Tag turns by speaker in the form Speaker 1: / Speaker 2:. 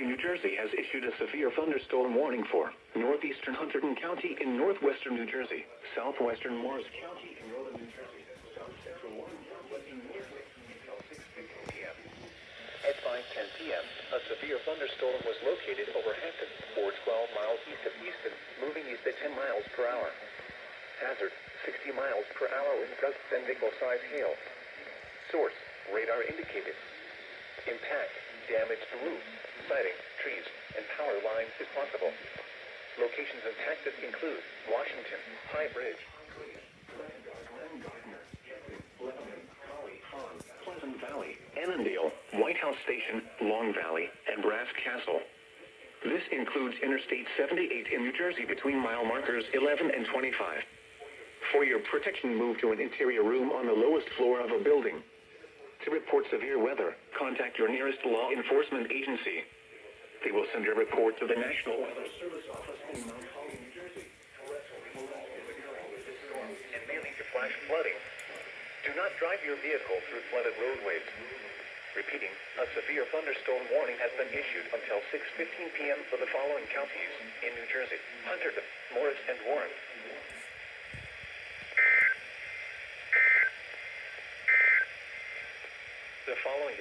Speaker 1: County, New Jersey has issued a severe thunderstorm warning for northeastern Hunterdon County in northwestern New Jersey, southwestern Morris County in northern New Jersey, south central Warren, northwestern New Jersey, until 6:15 p.m. At 5:10 p.m., a severe thunderstorm was located over Hampton, or 12 miles east of Easton, moving east at 10 miles per hour. Hazard, 60 miles per hour with gusts and nickel-sized hail. Source, radar indicated. Impact, damaged roof, siding, trees, and power lines is possible. Locations in Texas include Washington, High Bridge, Pleasant Valley, Annandale, White House Station, Long Valley, and Brass Castle. This includes Interstate 78 in New Jersey between mile markers 11 and 25. For your protection, move to an interior room on the lowest floor of a building. To report severe weather, contact your nearest law enforcement agency. They will send your report to the National Weather Service office in Mount Holly, New Jersey. And may lead to flash flooding. Do not drive your vehicle through flooded roadways. Repeating, a severe thunderstorm warning has been issued until 6:15 p.m. for the following counties in New Jersey: Hunterdon, Morris, and Warren. The following is